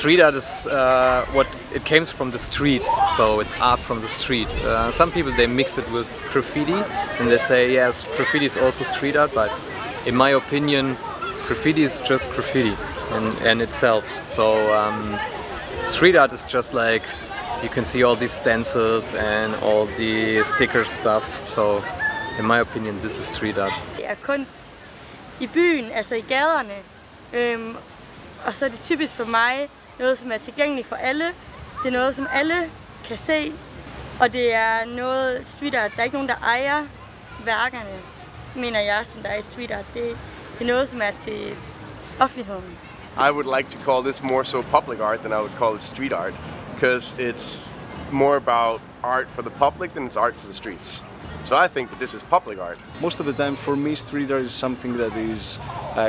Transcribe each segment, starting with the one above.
Street art is what it came from the street, so it's art from the street. Some people, they mix it with graffiti and they say yes, graffiti is also street art, but in my opinion graffiti is just graffiti in itself. So street art is just like, you can see all these stencils and all the sticker stuff, so in my opinion this is street art. Det er kunst i byen, altså i gaderne, og så er det typisk for mig noget, som er tilgængeligt for alle. Det er noget, som alle kan se, og det er noget street art. Der er ikke nogen, der ejer værkerne, mener jeg, som der er i street art. Det er noget, som er til offentligheden. I would like to call this more so public art than I would call it street art, because it's more about art for the public than it's art for the streets. So I think that this is public art. Most of the time for me street art is something that is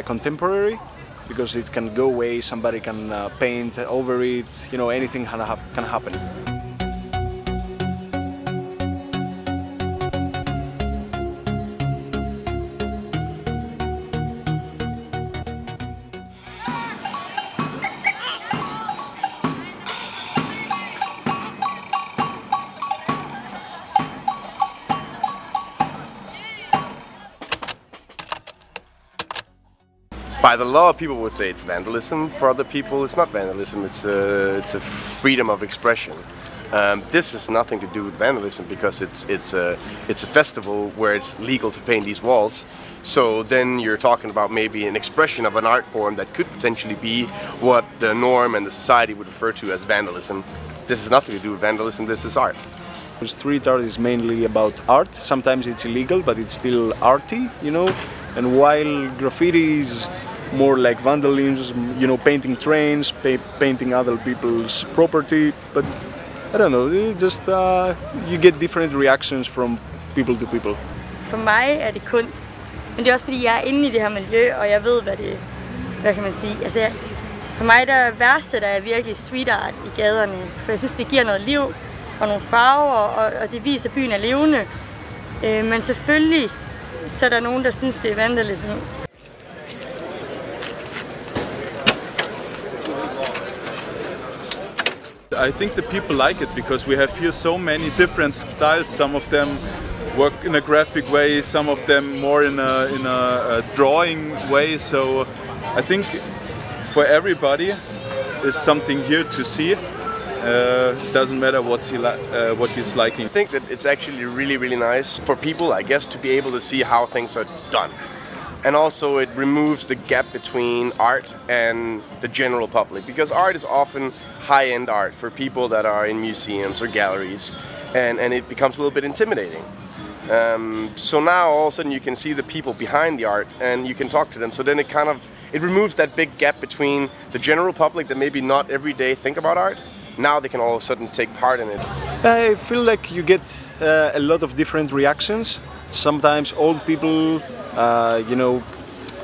contemporary, because it can go away, somebody can paint over it, you know, anything can happen. By the law, people would say it's vandalism. For other people, it's not vandalism. It's a freedom of expression. This has nothing to do with vandalism, because it's a festival where it's legal to paint these walls. So then you're talking about maybe an expression of an art form that could potentially be what the norm and the society would refer to as vandalism. This has nothing to do with vandalism. This is art. Street art is mainly about art. Sometimes it's illegal, but it's still arty, you know. And while graffiti is more like vandalism, you know, painting trains, painting other people's property, but I don't know, it just you get different reactions from people to people. For mig er det kunst, men det er også fordi jeg er inde i det her miljø, og jeg ved hvad kan man sige. Altså, for mig der værdsætter jeg virkelig street art i gaderne, for jeg synes det giver noget liv og nogle farver, og det viser at byen er levende. Men selvfølgelig så er der nogen der synes det er vandalism. I think the people like it because we have here so many different styles. Some of them work in a graphic way, some of them more in a drawing way. So I think for everybody is something here to see. Doesn't matter what he's liking. I think that it's actually really nice for people, I guess, to be able to see how things are done. And also it removes the gap between art and the general public, because art is often high-end art for people that are in museums or galleries, and it becomes a little bit intimidating. So now all of a sudden you can see the people behind the art and you can talk to them, so then it removes that big gap between the general public that maybe not every day think about art. Now they can all of a sudden take part in it. I feel like you get a lot of different reactions. Sometimes old people, you know,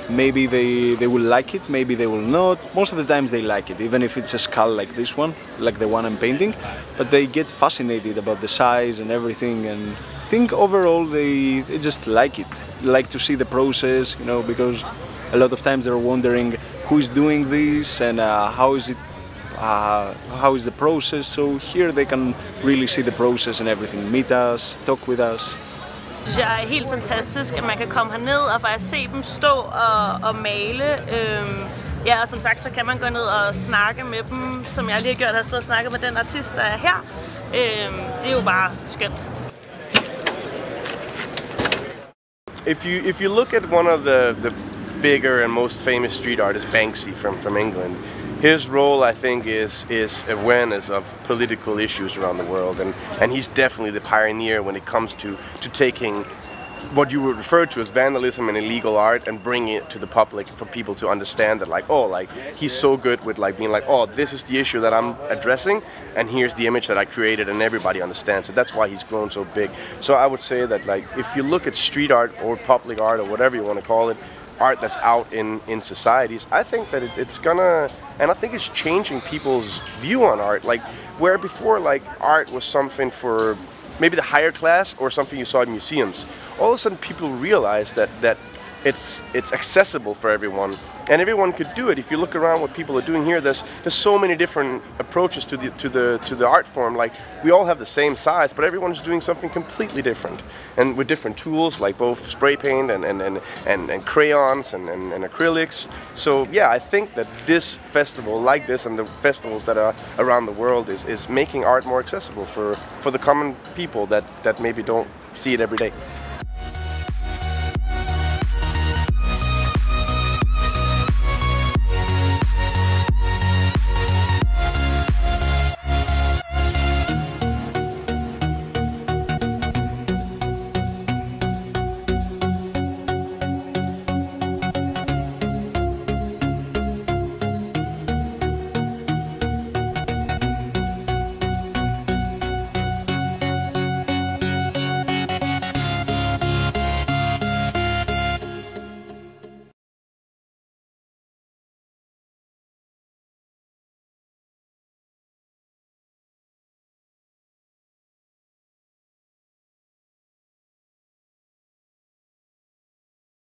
maybe they will like it, maybe they will not. Most of the times they like it, even if it's a skull like this one, like the one I'm painting. But they get fascinated about the size and everything, and I think overall they just like it. Like to see the process, you know, because a lot of times they're wondering who is doing this and how is the process. So here they can really see the process and everything, meet us, talk with us. Det synes jeg er helt fantastisk, at man kan komme herned og faktisk se dem stå og male. Ja, og som sagt, så kan man gå ned og snakke med dem, som jeg lige har gjort, at jeg og snakket med den artist, der er her. Det er jo bare skønt. If you look at one of the bigger and most famous street artists, Banksy from England, his role, I think, is awareness of political issues around the world, and he's definitely the pioneer when it comes to taking what you would refer to as vandalism and illegal art and bringing it to the public for people to understand that, like, oh, like, he's so good with, like, being like, oh, this is the issue that I'm addressing, and here's the image that I created, and everybody understands it. That's why he's grown so big. So I would say that, like, if you look at street art or public art or whatever you want to call it, art that's out in societies, I think that it's gonna, and I think it's changing people's view on art. Like, where before, like, art was something for maybe the higher class or something you saw in museums, all of a sudden people realize that it's accessible for everyone, and everyone could do it. If you look around what people are doing here, there's so many different approaches to the art form. Like, we all have the same size, but everyone's doing something completely different, and with different tools like both spray paint and crayons and acrylics. So yeah, I think that this festival, like this, and the festivals that are around the world, is making art more accessible for the common people that maybe don't see it every day.